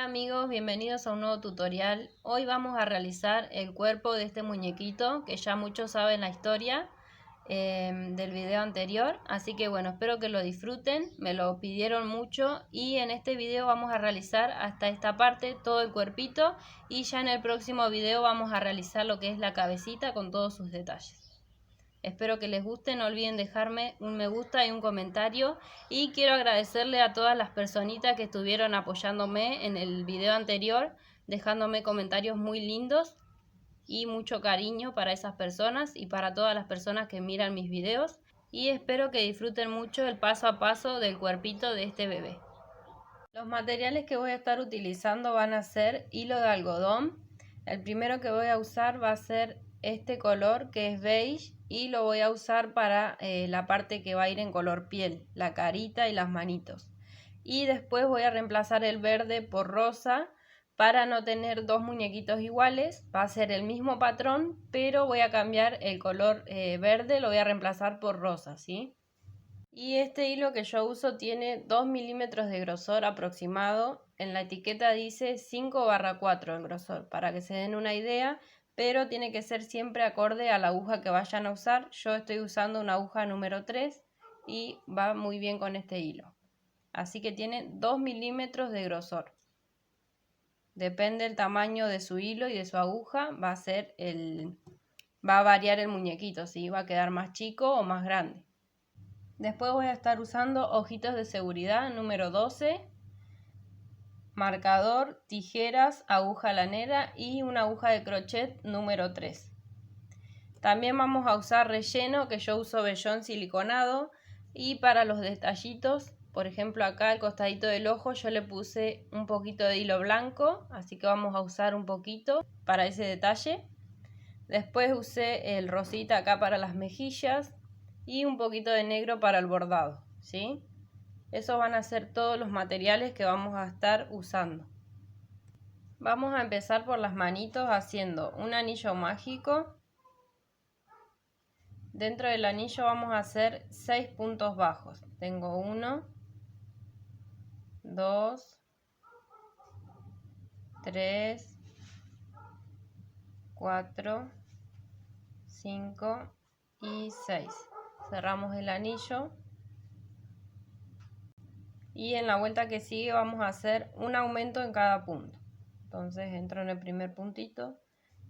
Amigos, bienvenidos a un nuevo tutorial. Hoy vamos a realizar el cuerpo de este muñequito que ya muchos saben la historia del video anterior. Así que bueno, espero que lo disfruten, me lo pidieron mucho y en este video vamos a realizar hasta esta parte todo el cuerpito y ya en el próximo video vamos a realizar lo que es la cabecita con todos sus detalles. Espero que les guste, no olviden dejarme un me gusta y un comentario. Y quiero agradecerle a todas las personitas que estuvieron apoyándome en el video anterior, dejándome comentarios muy lindos y mucho cariño para esas personas y para todas las personas que miran mis videos. Y espero que disfruten mucho el paso a paso del cuerpito de este bebé. Los materiales que voy a estar utilizando van a ser hilo de algodón. El primero que voy a usar va a ser este color que es beige y lo voy a usar para la parte que va a ir en color piel, la carita y las manitos. Y después voy a reemplazar el verde por rosa para no tener dos muñequitos iguales. Va a ser el mismo patrón, pero voy a cambiar el color verde, lo voy a reemplazar por rosa, ¿sí? Y este hilo que yo uso tiene 2 milímetros de grosor aproximado. En la etiqueta dice 5/4 en grosor, para que se den una idea, pero tiene que ser siempre acorde a la aguja que vayan a usar. Yo estoy usando una aguja número 3 y va muy bien con este hilo. Así que tiene 2 milímetros de grosor. Depende del tamaño de su hilo y de su aguja, va a variar el muñequito, ¿sí? Va a quedar más chico o más grande. Después voy a estar usando ojitos de seguridad número 12, marcador, tijeras, aguja lanera y una aguja de crochet número 3. También vamos a usar relleno, que yo uso vellón siliconado, y para los detallitos, por ejemplo acá al costadito del ojo yo le puse un poquito de hilo blanco, así que vamos a usar un poquito para ese detalle. Después usé el rosita acá para las mejillas y un poquito de negro para el bordado, ¿sí? Esos van a ser todos los materiales que vamos a estar usando. Vamos a empezar por las manitos haciendo un anillo mágico. Dentro del anillo vamos a hacer 6 puntos bajos. Tengo 1, 2, 3, 4, 5 y 6. Cerramos el anillo. Y en la vuelta que sigue vamos a hacer un aumento en cada punto. Entonces entro en el primer puntito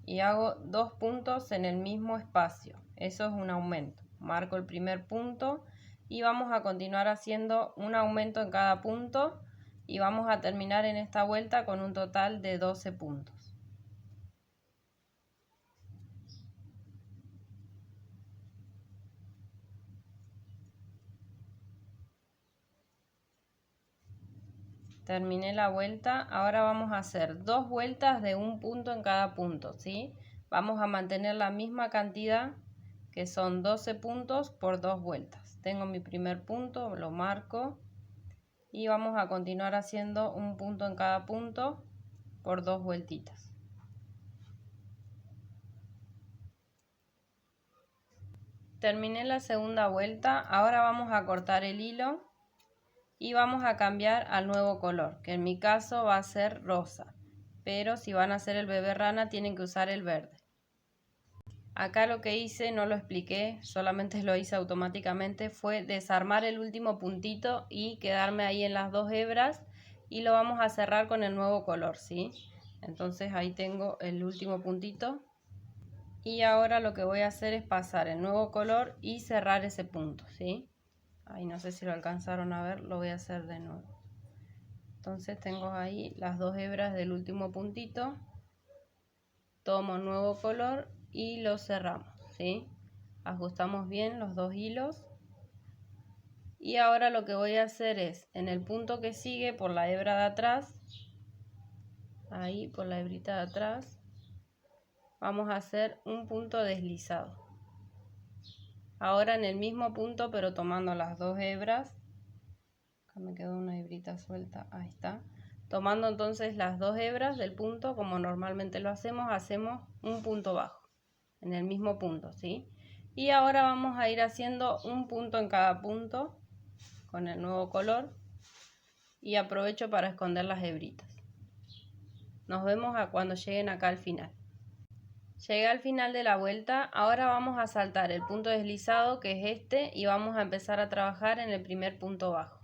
y hago 2 puntos en el mismo espacio. Eso es un aumento. Marco el primer punto y vamos a continuar haciendo un aumento en cada punto y vamos a terminar en esta vuelta con un total de 12 puntos. Terminé la vuelta, ahora vamos a hacer 2 vueltas de un punto en cada punto, ¿sí? Vamos a mantener la misma cantidad, que son 12 puntos por 2 vueltas. Tengo mi primer punto, lo marco y vamos a continuar haciendo un punto en cada punto por 2 vueltitas. Terminé la segunda vuelta, ahora vamos a cortar el hilo y vamos a cambiar al nuevo color, que en mi caso va a ser rosa, pero si van a hacer el bebé rana tienen que usar el verde. Acá lo que hice, no lo expliqué, solamente lo hice automáticamente, fue desarmar el último puntito y quedarme ahí en las 2 hebras y lo vamos a cerrar con el nuevo color, ¿sí? Entonces ahí tengo el último puntito y ahora lo que voy a hacer es pasar el nuevo color y cerrar ese punto, ¿sí? Ahí no sé si lo alcanzaron a ver, lo voy a hacer de nuevo. Entonces tengo ahí las 2 hebras del último puntito, tomo nuevo color y lo cerramos, ¿sí? Ajustamos bien los 2 hilos y ahora lo que voy a hacer es en el punto que sigue por la hebra de atrás, ahí por la hebrita de atrás, vamos a hacer un punto deslizado. Ahora en el mismo punto pero tomando las 2 hebras, acá me quedó una hebrita suelta, ahí está. Tomando entonces las 2 hebras del punto, como normalmente lo hacemos, hacemos un punto bajo en el mismo punto, ¿sí? Y ahora vamos a ir haciendo un punto en cada punto con el nuevo color y aprovecho para esconder las hebritas. Nos vemos cuando lleguen acá al final. Llegué al final de la vuelta, ahora vamos a saltar el punto deslizado que es este y vamos a empezar a trabajar en el primer punto bajo.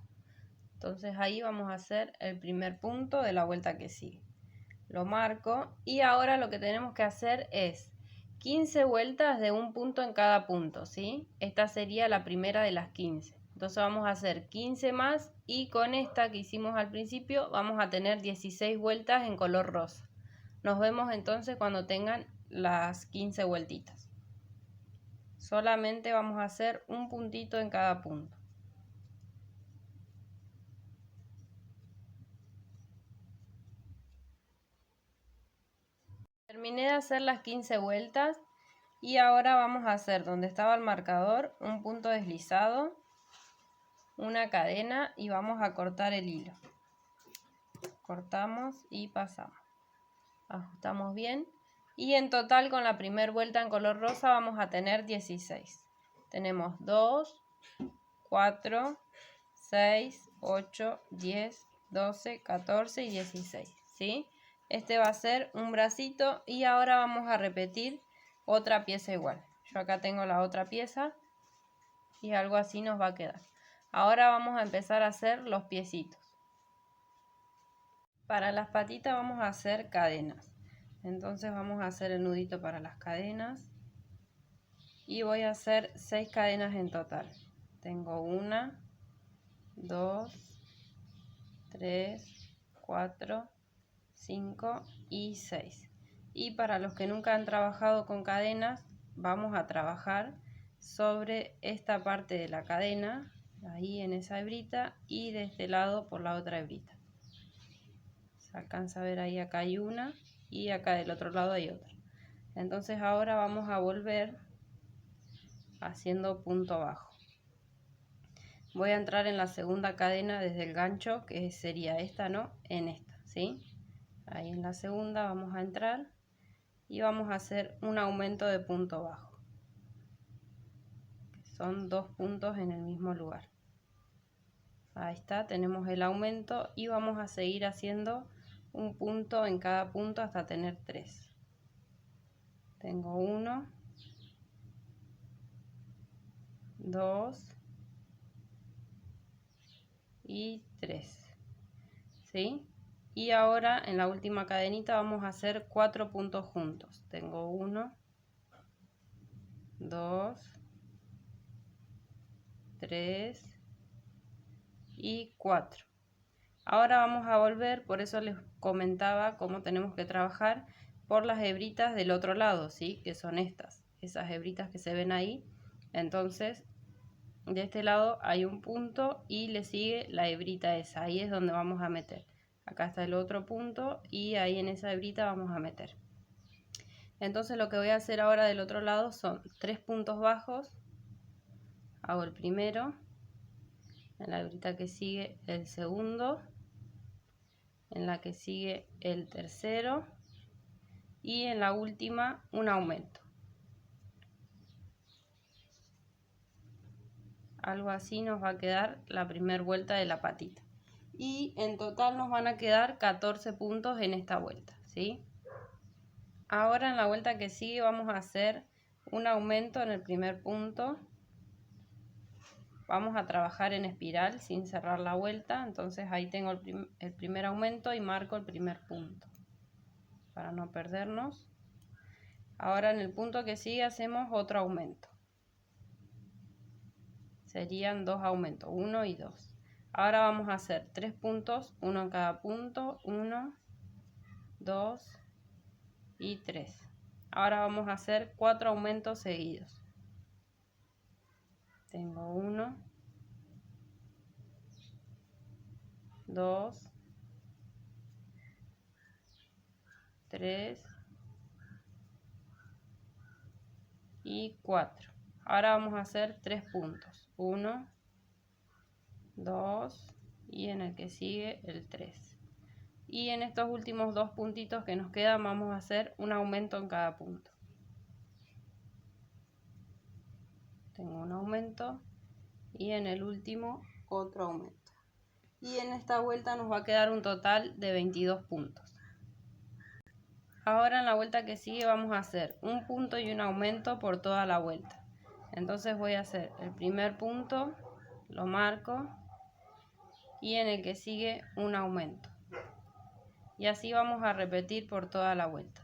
Entonces ahí vamos a hacer el primer punto de la vuelta que sigue. Lo marco y ahora lo que tenemos que hacer es 15 vueltas de un punto en cada punto, ¿sí? Esta sería la primera de las 15. Entonces vamos a hacer 15 más y con esta que hicimos al principio vamos a tener 16 vueltas en color rosa. Nos vemos entonces cuando tengan las 15 vueltitas. Solamente vamos a hacer un puntito en cada punto. Terminé de hacer las 15 vueltas y ahora vamos a hacer donde estaba el marcador un punto deslizado, una cadena y vamos a cortar el hilo. Cortamos y pasamos. Ajustamos bien y en total con la primera vuelta en color rosa vamos a tener 16. Tenemos 2, 4, 6, 8, 10, 12, 14 y 16, ¿sí? Este va a ser un bracito y ahora vamos a repetir otra pieza igual. Yo acá tengo la otra pieza y algo así nos va a quedar. Ahora vamos a empezar a hacer los piecitos. Para las patitas vamos a hacer cadenas. Entonces vamos a hacer el nudito para las cadenas y voy a hacer 6 cadenas en total. Tengo 1, 2, 3, 4, 5 y 6. Y para los que nunca han trabajado con cadenas, vamos a trabajar sobre esta parte de la cadena, ahí en esa hebrita, y de este lado por la otra hebrita. Se alcanza a ver ahí, acá hay una y acá del otro lado hay otra. Entonces ahora vamos a volver haciendo punto bajo. Voy a entrar en la segunda cadena desde el gancho, que sería esta, ¿no? En esta, ¿sí? Ahí en la segunda vamos a entrar y vamos a hacer un aumento de punto bajo. Son 2 puntos en el mismo lugar. Ahí está, tenemos el aumento y vamos a seguir haciendo un punto en cada punto hasta tener 3. Tengo 1, 2 y 3, ¿sí? Y ahora en la última cadenita vamos a hacer 4 puntos juntos. Tengo 1, 2, 3 y 4. Ahora vamos a volver, por eso les comentaba cómo tenemos que trabajar por las hebritas del otro lado, ¿sí? Que son esas hebritas que se ven ahí. Entonces, de este lado hay un punto y le sigue la hebrita esa, ahí es donde vamos a meter. Acá está el otro punto y ahí en esa hebrita vamos a meter. Entonces lo que voy a hacer ahora del otro lado son 3 puntos bajos. Hago el primero, en la hebrita que sigue el segundo, en la que sigue el tercero y en la última un aumento. Algo así nos va a quedar la primera vuelta de la patita. Y en total nos van a quedar 14 puntos en esta vuelta, ¿sí? Ahora en la vuelta que sigue vamos a hacer un aumento en el primer punto. Vamos a trabajar en espiral sin cerrar la vuelta, entonces ahí tengo el primer aumento y marco el primer punto para no perdernos. Ahora en el punto que sigue hacemos otro aumento. Serían 2 aumentos, 1 y 2. Ahora vamos a hacer 3 puntos, uno en cada punto, 1, 2 y 3. Ahora vamos a hacer 4 aumentos seguidos. Tengo 1, 2, 3 y 4. Ahora vamos a hacer 3 puntos. 1, 2 y en el que sigue el 3. Y en estos últimos 2 puntitos que nos quedan vamos a hacer un aumento en cada punto. Tengo un aumento y en el último otro aumento. Y en esta vuelta nos va a quedar un total de 22 puntos. Ahora en la vuelta que sigue vamos a hacer un punto y un aumento por toda la vuelta. Entonces voy a hacer el primer punto, lo marco y en el que sigue un aumento. Y así vamos a repetir por toda la vuelta.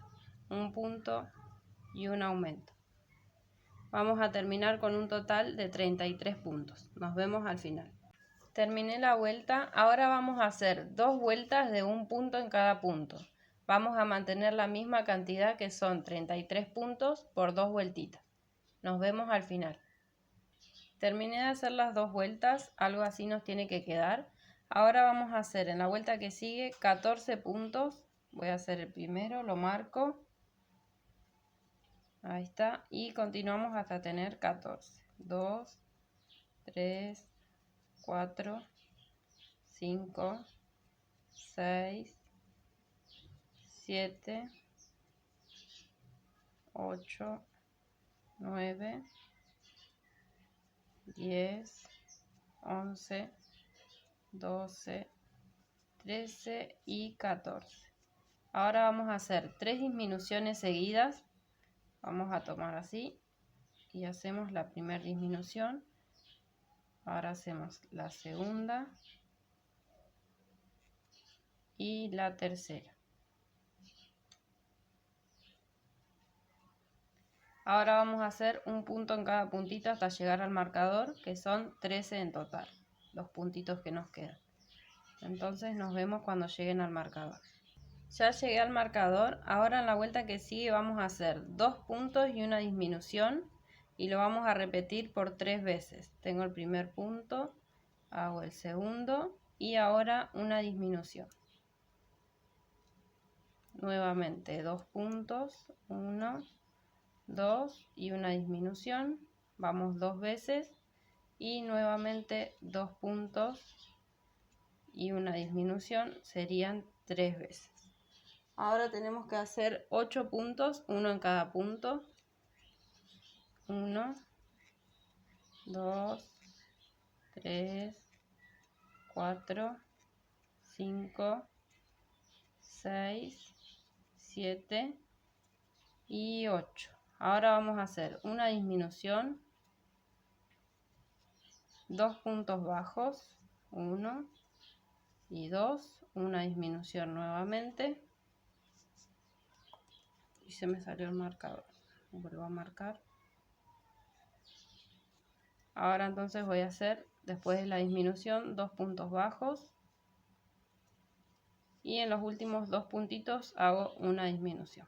Un punto y un aumento. Vamos a terminar con un total de 33 puntos. Nos vemos al final. Terminé la vuelta. Ahora vamos a hacer 2 vueltas de un punto en cada punto. Vamos a mantener la misma cantidad que son 33 puntos por 2 vueltitas. Nos vemos al final. Terminé de hacer las 2 vueltas. Algo así nos tiene que quedar. Ahora vamos a hacer en la vuelta que sigue 14 puntos. Voy a hacer el primero, lo marco. Ahí está. Y continuamos hasta tener 14. 2, 3, 4, 5, 6, 7, 8, 9, 10, 11, 12, 13 y 14. Ahora vamos a hacer 3 disminuciones seguidas. Vamos a tomar así y hacemos la primera disminución. Ahora hacemos la segunda y la tercera. Ahora vamos a hacer un punto en cada puntito hasta llegar al marcador, que son 13 en total, los puntitos que nos quedan. Entonces nos vemos cuando lleguen al marcador. Ya llegué al marcador. Ahora en la vuelta que sigue vamos a hacer 2 puntos y una disminución y lo vamos a repetir por 3 veces. Tengo el primer punto, hago el segundo y ahora una disminución. Nuevamente 2 puntos, 1, 2 y una disminución. Vamos 2 veces y nuevamente 2 puntos y una disminución, serían 3 veces. Ahora tenemos que hacer 8 puntos, uno en cada punto. 1, 2, 3, 4, 5, 6, 7 y 8. Ahora vamos a hacer una disminución, 2 puntos bajos, 1 y 2, una disminución nuevamente. Y se me salió el marcador. Vuelvo a marcar. Ahora entonces voy a hacer, después de la disminución, 2 puntos bajos. Y en los últimos 2 puntitos hago una disminución.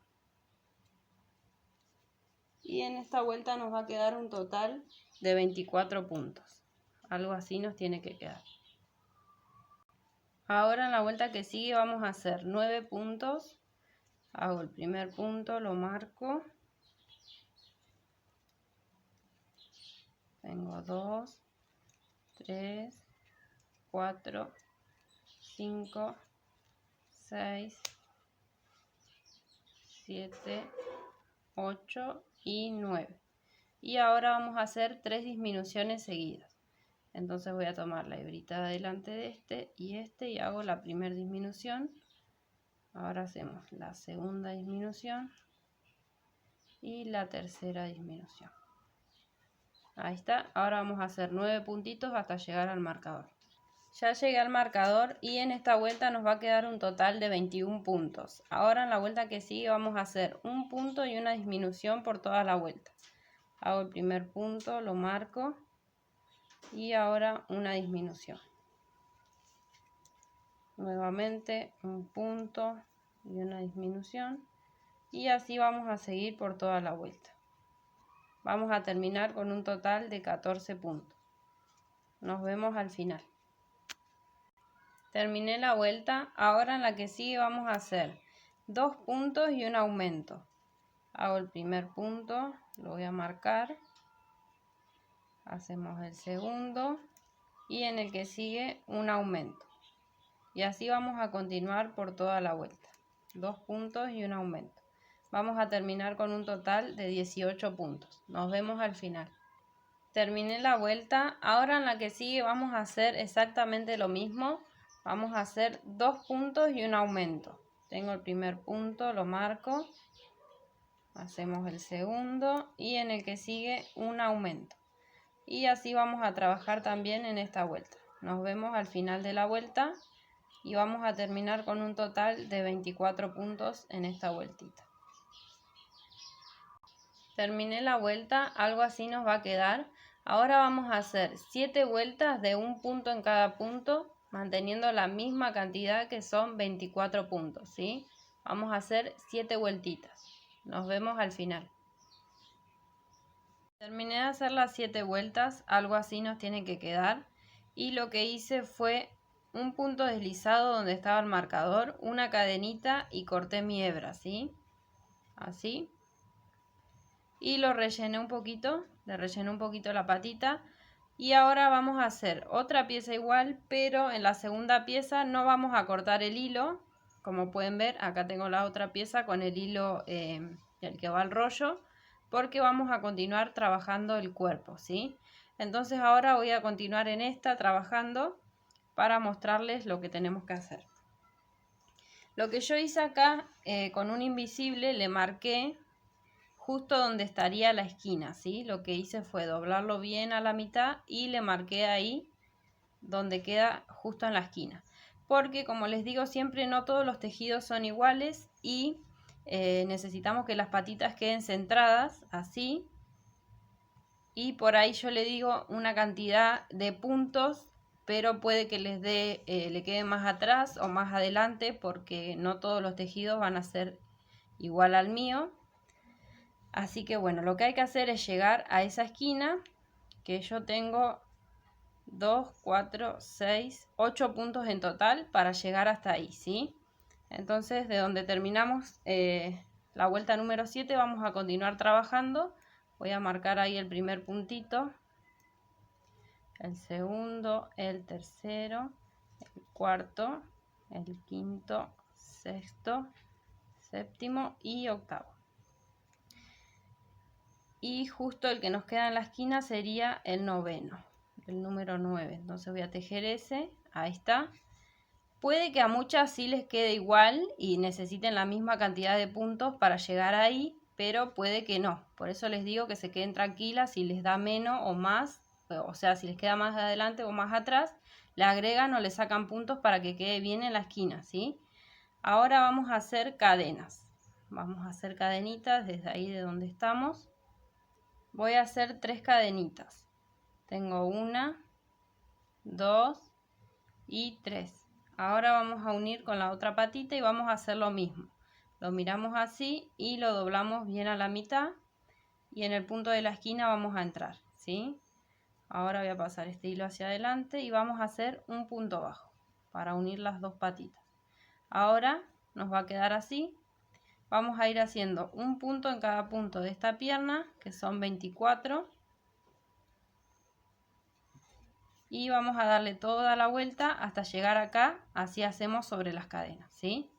Y en esta vuelta nos va a quedar un total de 24 puntos. Algo así nos tiene que quedar. Ahora en la vuelta que sigue vamos a hacer 9 puntos. Hago el primer punto, lo marco. Tengo 2, 3, 4, 5, 6, 7, 8 y 9. Y ahora vamos a hacer 3 disminuciones seguidas. Entonces voy a tomar la hebrita delante de este y hago la primera disminución. Ahora hacemos la segunda disminución y la tercera disminución. Ahí está. Ahora vamos a hacer 9 puntitos hasta llegar al marcador. Ya llegué al marcador y en esta vuelta nos va a quedar un total de 21 puntos. Ahora en la vuelta que sigue vamos a hacer un punto y una disminución por toda la vuelta. Hago el primer punto, lo marco y ahora una disminución. Nuevamente un punto y una disminución y así vamos a seguir por toda la vuelta. Vamos a terminar con un total de 14 puntos. Nos vemos al final. Terminé la vuelta. Ahora en la que sigue vamos a hacer 2 puntos y un aumento. Hago el primer punto, lo voy a marcar. Hacemos el segundo y en el que sigue un aumento. Y así vamos a continuar por toda la vuelta. 2 puntos y un aumento. Vamos a terminar con un total de 18 puntos. Nos vemos al final. Terminé la vuelta. Ahora en la que sigue vamos a hacer exactamente lo mismo. Vamos a hacer 2 puntos y un aumento. tengo el primer punto, lo marco, hacemos el segundo y en el que sigue un aumento. Y así vamos a trabajar también en esta vuelta. Nos vemos al final de la vuelta y vamos a terminar con un total de 24 puntos en esta vueltita. Terminé la vuelta, algo así nos va a quedar. Ahora vamos a hacer 7 vueltas de un punto en cada punto, manteniendo la misma cantidad que son 24 puntos, ¿sí? Vamos a hacer 7 vueltitas. Nos vemos al final. Terminé de hacer las 7 vueltas, algo así nos tiene que quedar. Y lo que hice fue un punto deslizado donde estaba el marcador, una cadenita y corté mi hebra, ¿sí? Así. Y lo rellené un poquito, le rellené un poquito la patita. Y ahora vamos a hacer otra pieza igual, pero en la segunda pieza no vamos a cortar el hilo. Como pueden ver, acá tengo la otra pieza con el hilo el que va al rollo, porque vamos a continuar trabajando el cuerpo, ¿sí? Entonces ahora voy a continuar en esta trabajando para mostrarles lo que tenemos que hacer. Lo que yo hice acá con un invisible le marqué justo donde estaría la esquina, ¿sí? Lo que hice fue doblarlo bien a la mitad y le marqué ahí donde queda justo en la esquina. Porque como les digo siempre, no todos los tejidos son iguales y necesitamos que las patitas queden centradas así. Y por ahí yo le digo una cantidad de puntos, pero puede que les dé, le quede más atrás o más adelante, porque no todos los tejidos van a ser igual al mío. Así que bueno, lo que hay que hacer es llegar a esa esquina, que yo tengo 2, 4, 6, 8 puntos en total para llegar hasta ahí, ¿sí? Entonces, de donde terminamos la vuelta número 7, vamos a continuar trabajando. Voy a marcar ahí el primer puntito, el segundo, el tercero, el cuarto, el quinto, sexto, séptimo y octavo. Y justo el que nos queda en la esquina sería el noveno, el número 9. Entonces voy a tejer ese, ahí está. Puede que a muchas sí les quede igual y necesiten la misma cantidad de puntos para llegar ahí, pero puede que no. Por eso les digo que se queden tranquilas si les da menos o más, o sea, si les queda más adelante o más atrás, le agregan o le sacan puntos para que quede bien en la esquina, ¿sí? Ahora vamos a hacer cadenas. Vamos a hacer cadenitas desde ahí de donde estamos. Voy a hacer 3 cadenitas. Tengo 1, 2 y 3. Ahora vamos a unir con la otra patita y vamos a hacer lo mismo. Lo miramos así y lo doblamos bien a la mitad y en el punto de la esquina vamos a entrar, ¿sí? Ahora voy a pasar este hilo hacia adelante y vamos a hacer un punto bajo para unir las dos patitas. Ahora nos va a quedar así. Vamos a ir haciendo un punto en cada punto de esta pierna, que son 24. Y vamos a darle toda la vuelta hasta llegar acá, así hacemos sobre las cadenas, ¿sí?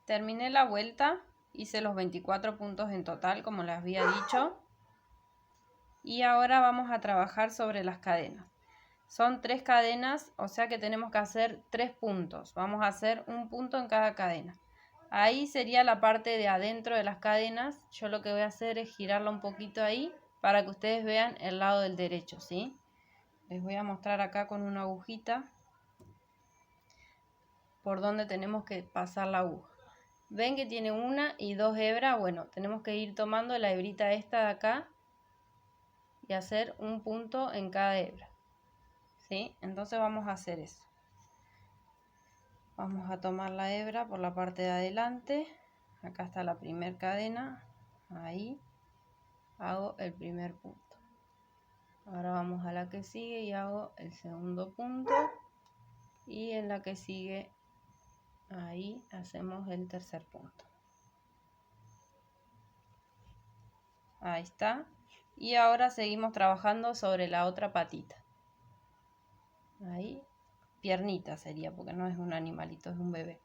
Terminé la vuelta, hice los 24 puntos en total, como les había dicho. Y ahora vamos a trabajar sobre las cadenas. Son 3 cadenas, o sea que tenemos que hacer 3 puntos. Vamos a hacer un punto en cada cadena. Ahí sería la parte de adentro de las cadenas. Yo lo que voy a hacer es girarla un poquito ahí para que ustedes vean el lado del derecho, ¿sí? Les voy a mostrar acá con una agujita por donde tenemos que pasar la aguja. Ven que tiene una y 2 hebras. Bueno, tenemos que ir tomando la hebrita esta de acá y hacer un punto en cada hebra, ¿sí? Entonces vamos a hacer eso. Vamos a tomar la hebra por la parte de adelante. Acá está la primera cadena. Ahí hago el primer punto. Ahora vamos a la que sigue y hago el segundo punto. Y en la que sigue, ahí hacemos el tercer punto. Ahí está. Y ahora seguimos trabajando sobre la otra patita. Ahí, piernita sería, porque no es un animalito, es un bebé.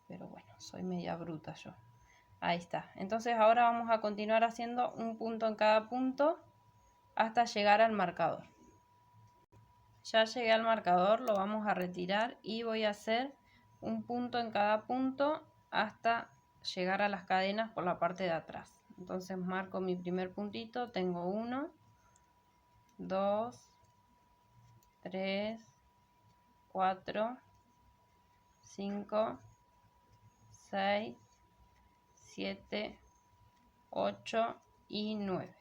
Pero bueno, soy media bruta yo. Ahí está. Entonces ahora vamos a continuar haciendo un punto en cada punto hasta llegar al marcador. Ya llegué al marcador, lo vamos a retirar y voy a hacer un punto en cada punto hasta llegar a las cadenas por la parte de atrás. Entonces marco mi primer puntito, tengo 1, 2, 3, 4, 5, 6, 7, 8 y 9.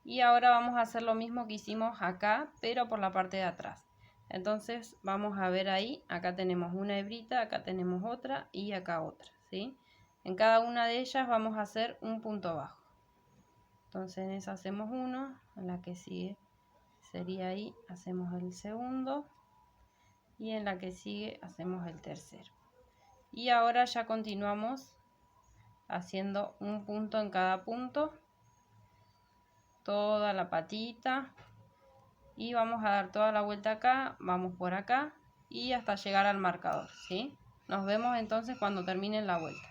Y ahora vamos a hacer lo mismo que hicimos acá, pero por la parte de atrás. Entonces vamos a ver ahí, acá tenemos una hebrita, acá tenemos otra y acá otra, ¿sí? En cada una de ellas vamos a hacer un punto bajo. Entonces en esa hacemos uno, en la que sigue sería ahí, hacemos el segundo y en la que sigue hacemos el tercero. Y ahora ya continuamos haciendo un punto en cada punto, toda la patita, y vamos a dar toda la vuelta acá, vamos por acá y hasta llegar al marcador, ¿sí? Nos vemos entonces cuando terminen la vuelta.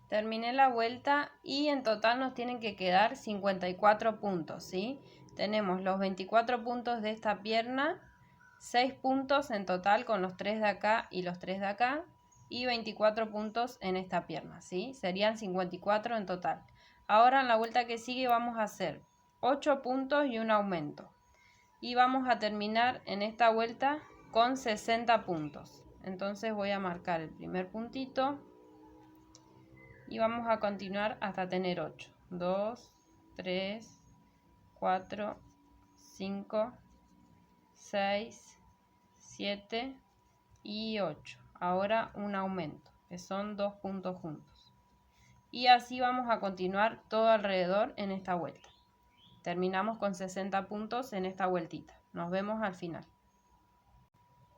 Terminé la vuelta y en total nos tienen que quedar 54 puntos, ¿sí? Tenemos los 24 puntos de esta pierna, 6 puntos en total con los 3 de acá y los 3 de acá, y 24 puntos en esta pierna, ¿sí? Serían 54 en total. Ahora en la vuelta que sigue vamos a hacer 8 puntos y un aumento. Y vamos a terminar en esta vuelta con 60 puntos. Entonces voy a marcar el primer puntito y vamos a continuar hasta tener 8. 2, 3, 4, 5, 6, 7 y 8. Ahora un aumento, que son 2 puntos juntos. Y así vamos a continuar todo alrededor en esta vuelta. Terminamos con 60 puntos en esta vueltita. Nos vemos al final.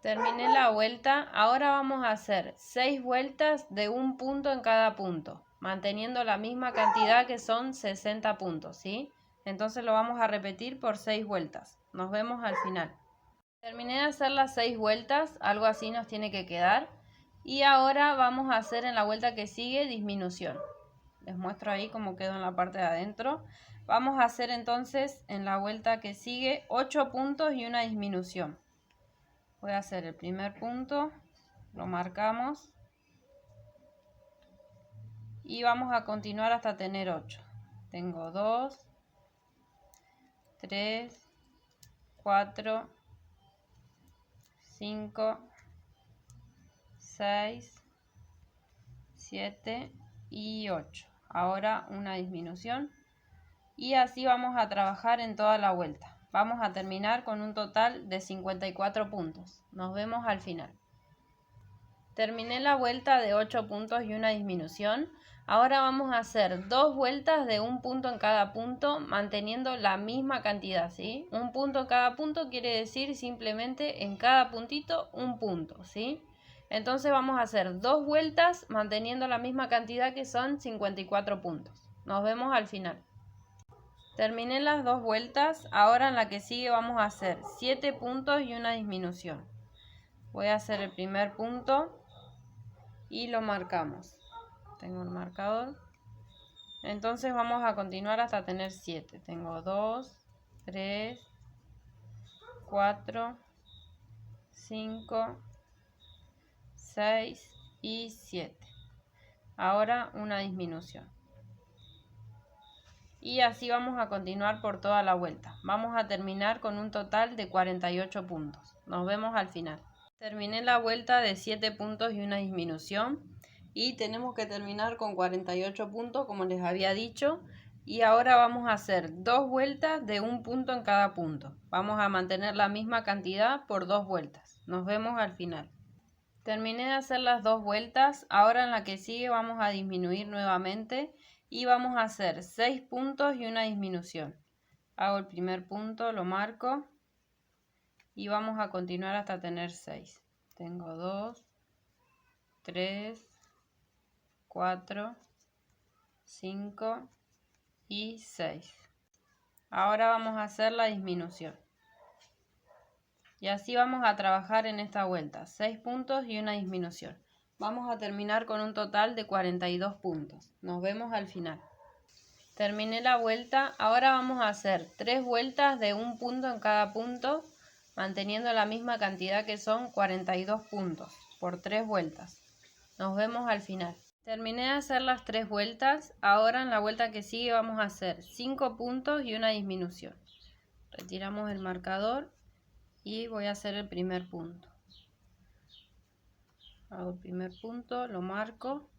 Terminé la vuelta, ahora vamos a hacer 6 vueltas de un punto en cada punto, manteniendo la misma cantidad que son 60 puntos, ¿sí? Entonces lo vamos a repetir por 6 vueltas. Nos vemos al final. Terminé de hacer las 6 vueltas, algo así nos tiene que quedar. Y ahora vamos a hacer en la vuelta que sigue disminución. Les muestro ahí cómo quedó en la parte de adentro. Vamos a hacer entonces en la vuelta que sigue 8 puntos y una disminución. Voy a hacer el primer punto, lo marcamos y vamos a continuar hasta tener 8. Tengo 2, 3, 4, 5, 6, 7 y 8. Ahora una disminución y así vamos a trabajar en toda la vuelta. Vamos a terminar con un total de 54 puntos. Nos vemos al final. Terminé la vuelta de 8 puntos y una disminución. Ahora vamos a hacer 2 vueltas de un punto en cada punto, manteniendo la misma cantidad, ¿sí? Un punto en cada punto quiere decir simplemente en cada puntito un punto, ¿sí? Entonces vamos a hacer 2 vueltas manteniendo la misma cantidad que son 54 puntos. Nos vemos al final. Terminé las 2 vueltas, ahora en la que sigue vamos a hacer 7 puntos y una disminución. Voy a hacer el primer punto y lo marcamos. Tengo el marcador. Entonces vamos a continuar hasta tener 7. Tengo 2, 3, 4, 5, 6 y 7. Ahora una disminución. Y así vamos a continuar por toda la vuelta. Vamos a terminar con un total de 48 puntos. Nos vemos al final. Terminé la vuelta de 7 puntos y una disminución. Y tenemos que terminar con 48 puntos, como les había dicho. Y ahora vamos a hacer 2 vueltas de un punto en cada punto. Vamos a mantener la misma cantidad por 2 vueltas. Nos vemos al final. Terminé de hacer las 2 vueltas. Ahora en la que sigue vamos a disminuir nuevamente. Y vamos a hacer 6 puntos y una disminución. Hago el primer punto, lo marco. Y vamos a continuar hasta tener 6. Tengo 2, 3, 4, 5 y 6. Ahora vamos a hacer la disminución. Y así vamos a trabajar en esta vuelta. 6 puntos y una disminución. Vamos a terminar con un total de 42 puntos. Nos vemos al final. Terminé la vuelta. Ahora vamos a hacer 3 vueltas de un punto en cada punto, manteniendo la misma cantidad que son 42 puntos por 3 vueltas. Nos vemos al final. Terminé de hacer las 3 vueltas, ahora en la vuelta que sigue vamos a hacer 5 puntos y una disminución. Retiramos el marcador y voy a hacer el primer punto. Hago el primer punto, lo marco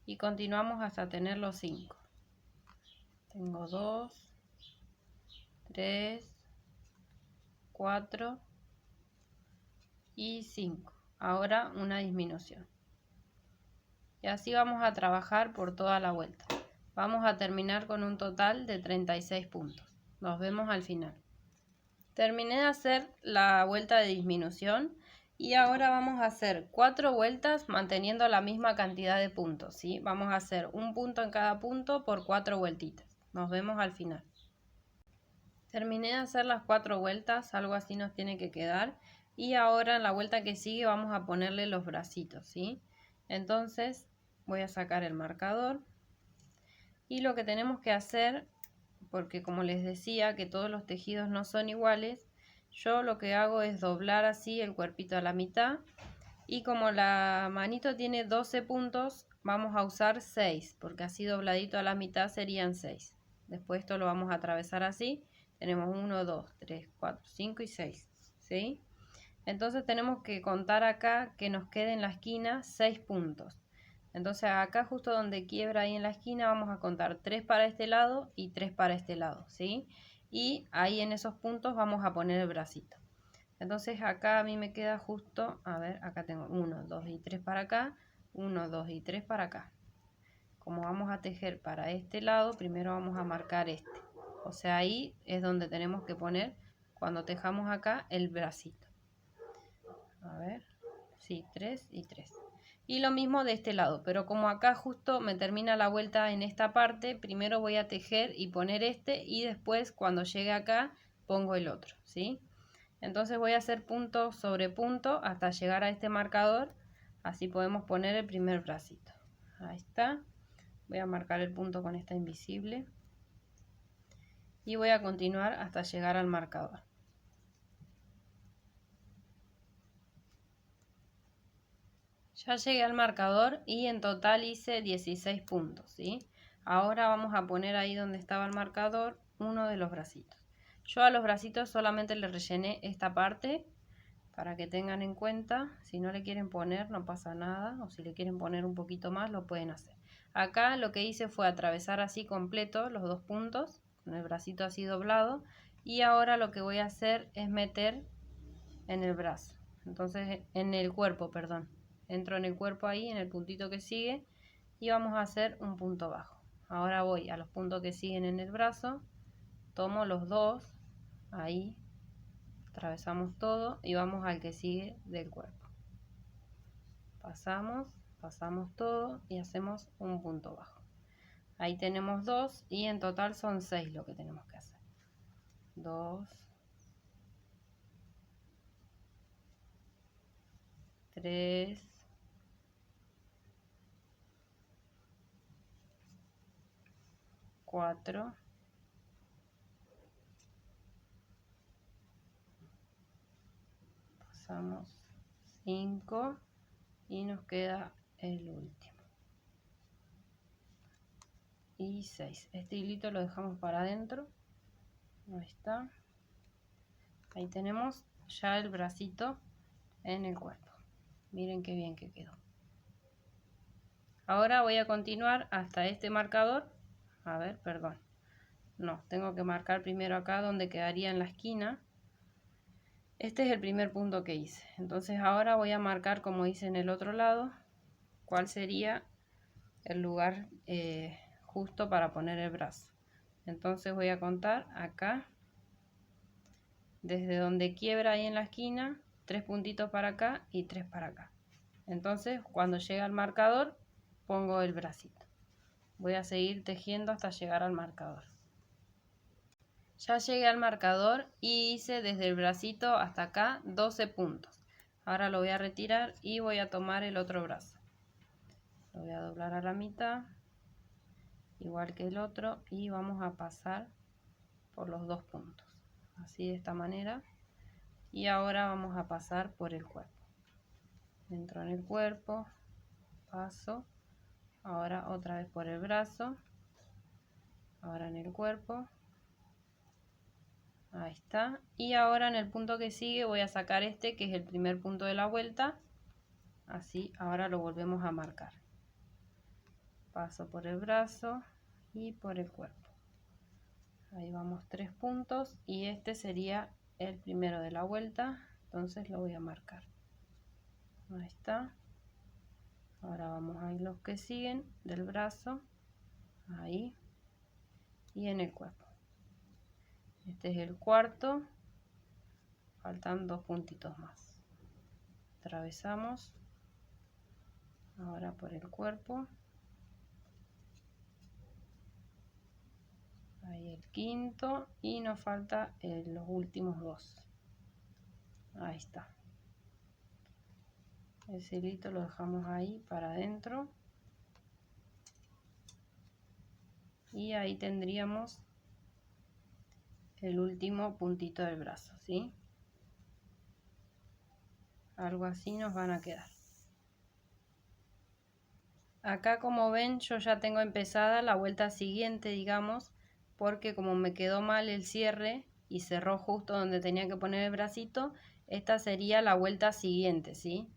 y continuamos hasta tener los 5. Tengo 2, 3, 4 y 5. Ahora una disminución. Y así vamos a trabajar por toda la vuelta. Vamos a terminar con un total de 36 puntos. Nos vemos al final. Terminé de hacer la vuelta de disminución y ahora vamos a hacer 4 vueltas manteniendo la misma cantidad de puntos, ¿sí? Vamos a hacer un punto en cada punto por 4 vueltitas. Nos vemos al final. Terminé de hacer las 4 vueltas, algo así nos tiene que quedar. Y ahora en la vuelta que sigue vamos a ponerle los bracitos, ¿sí? Entonces voy a sacar el marcador. Y lo que tenemos que hacer, porque como les decía que todos los tejidos no son iguales, yo lo que hago es doblar así el cuerpito a la mitad. Y como la manito tiene 12 puntos, vamos a usar 6, porque así dobladito a la mitad serían 6. Después esto lo vamos a atravesar así. Tenemos 1, 2, 3, 4, 5 y 6, ¿sí? Entonces tenemos que contar acá que nos quede en la esquina 6 puntos. Entonces acá justo donde quiebra ahí en la esquina vamos a contar 3 para este lado y 3 para este lado, ¿sí? Y ahí en esos puntos vamos a poner el bracito. Entonces acá a mí me queda justo, a ver, acá tengo 1, 2 y 3 para acá, 1, 2 y 3 para acá. Como vamos a tejer para este lado, primero vamos a marcar este. O sea, ahí es donde tenemos que poner, cuando tejamos acá, el bracito. A ver, sí, 3 y 3. Y lo mismo de este lado, pero como acá justo me termina la vuelta en esta parte, primero voy a tejer y poner este y después cuando llegue acá pongo el otro, ¿sí? Entonces voy a hacer punto sobre punto hasta llegar a este marcador, así podemos poner el primer bracito. Ahí está. Voy a marcar el punto con esta invisible y voy a continuar hasta llegar al marcador. Ya llegué al marcador y en total hice 16 puntos, ¿sí? Ahora vamos a poner ahí donde estaba el marcador uno de los bracitos. Yo a los bracitos solamente le rellené esta parte para que tengan en cuenta. Si no le quieren poner no pasa nada, o si le quieren poner un poquito más lo pueden hacer. Acá lo que hice fue atravesar así completo los 2 puntos con el bracito así doblado y ahora lo que voy a hacer es meter en el brazo, entonces en el cuerpo, perdón. Entro en el cuerpo ahí, en el puntito que sigue y vamos a hacer un punto bajo. Ahora voy a los puntos que siguen en el brazo, tomo los 2, ahí, atravesamos todo y vamos al que sigue del cuerpo. Pasamos todo y hacemos un punto bajo. Ahí tenemos 2 y en total son 6 lo que tenemos que hacer. 2, 3, 4, 5 y nos queda el último. Y 6. Este hilito lo dejamos para adentro. Ahí está. Ahí tenemos ya el bracito en el cuerpo. Miren qué bien que quedó. Ahora voy a continuar hasta este marcador. A ver, perdón. No, tengo que marcar primero acá donde quedaría en la esquina. Este es el primer punto que hice. Entonces ahora voy a marcar, como hice en el otro lado, cuál sería el lugar justo para poner el brazo. Entonces voy a contar acá, desde donde quiebra ahí en la esquina, 3 puntitos para acá y 3 para acá. Entonces cuando llegue al marcador pongo el bracito. Voy a seguir tejiendo hasta llegar al marcador. Ya llegué al marcador y hice desde el bracito hasta acá 12 puntos. Ahora lo voy a retirar y voy a tomar el otro brazo. Lo voy a doblar a la mitad, igual que el otro, y vamos a pasar por los 2 puntos. Así, de esta manera. Y ahora vamos a pasar por el cuerpo. Entro en el cuerpo, paso, ahora otra vez por el brazo, ahora en el cuerpo, ahí está. Y ahora en el punto que sigue voy a sacar este, que es el primer punto de la vuelta, así ahora lo volvemos a marcar. Paso por el brazo y por el cuerpo. Ahí vamos 3 puntos y este sería el primero de la vuelta, entonces lo voy a marcar. Ahí está. Ahora vamos a ir los que siguen del brazo, ahí, y en el cuerpo. Este es el cuarto, faltan 2 puntitos más. Atravesamos, ahora por el cuerpo. Ahí el quinto y nos falta los últimos 2. Ahí está. El hilito lo dejamos ahí para adentro. Y ahí tendríamos el último puntito del brazo, ¿sí? Algo así nos van a quedar. Acá, como ven, yo ya tengo empezada la vuelta siguiente, digamos, porque como me quedó mal el cierre y cerró justo donde tenía que poner el bracito, esta sería la vuelta siguiente, ¿sí?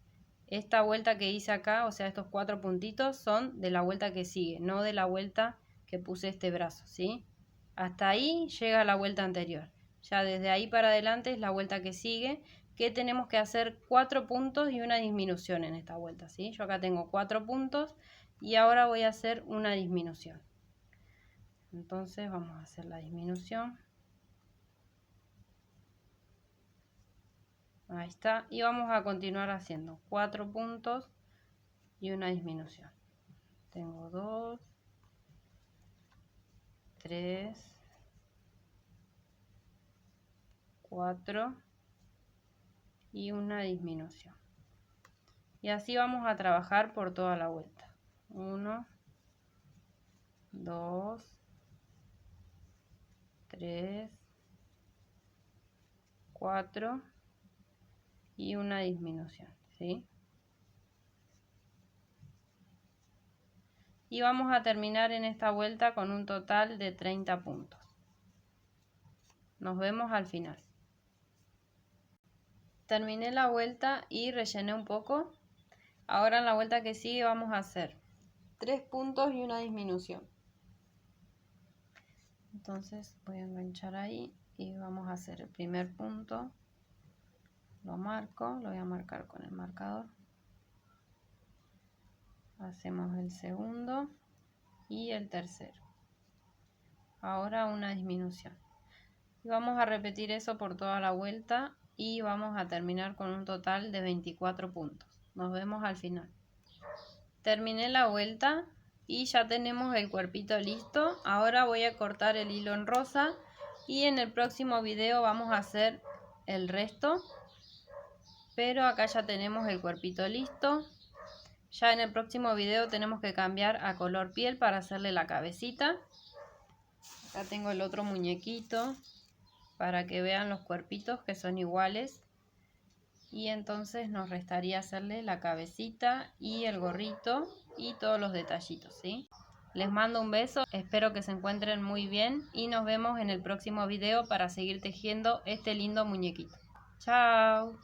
Esta vuelta que hice acá, o sea, estos 4 puntitos son de la vuelta que sigue, no de la vuelta que puse este brazo, ¿sí? Hasta ahí llega la vuelta anterior. Ya desde ahí para adelante es la vuelta que sigue, que tenemos que hacer 4 puntos y una disminución en esta vuelta, ¿sí? Yo acá tengo 4 puntos y ahora voy a hacer una disminución. Entonces vamos a hacer la disminución. Ahí está. Y vamos a continuar haciendo 4 puntos y una disminución. Tengo 2, 3, 4 y una disminución. Y así vamos a trabajar por toda la vuelta. 1, 2, 3, 4 y una disminución, ¿sí? Y vamos a terminar en esta vuelta con un total de 30 puntos. Nos vemos al final. Terminé la vuelta y rellené un poco. Ahora en la vuelta que sigue vamos a hacer 3 puntos y una disminución. Entonces voy a enganchar ahí y vamos a hacer el primer punto. Lo marco, lo voy a marcar con el marcador. Hacemos el segundo y el tercero. Ahora una disminución. Y vamos a repetir eso por toda la vuelta y vamos a terminar con un total de 24 puntos. Nos vemos al final. Terminé la vuelta y ya tenemos el cuerpito listo. Ahora voy a cortar el hilo en rosa y en el próximo video vamos a hacer el resto. Pero acá ya tenemos el cuerpito listo. Ya en el próximo video tenemos que cambiar a color piel para hacerle la cabecita. Acá tengo el otro muñequito para que vean los cuerpitos que son iguales. Y entonces nos restaría hacerle la cabecita y el gorrito y todos los detallitos, ¿sí? Les mando un beso, espero que se encuentren muy bien y nos vemos en el próximo video para seguir tejiendo este lindo muñequito. ¡Chao!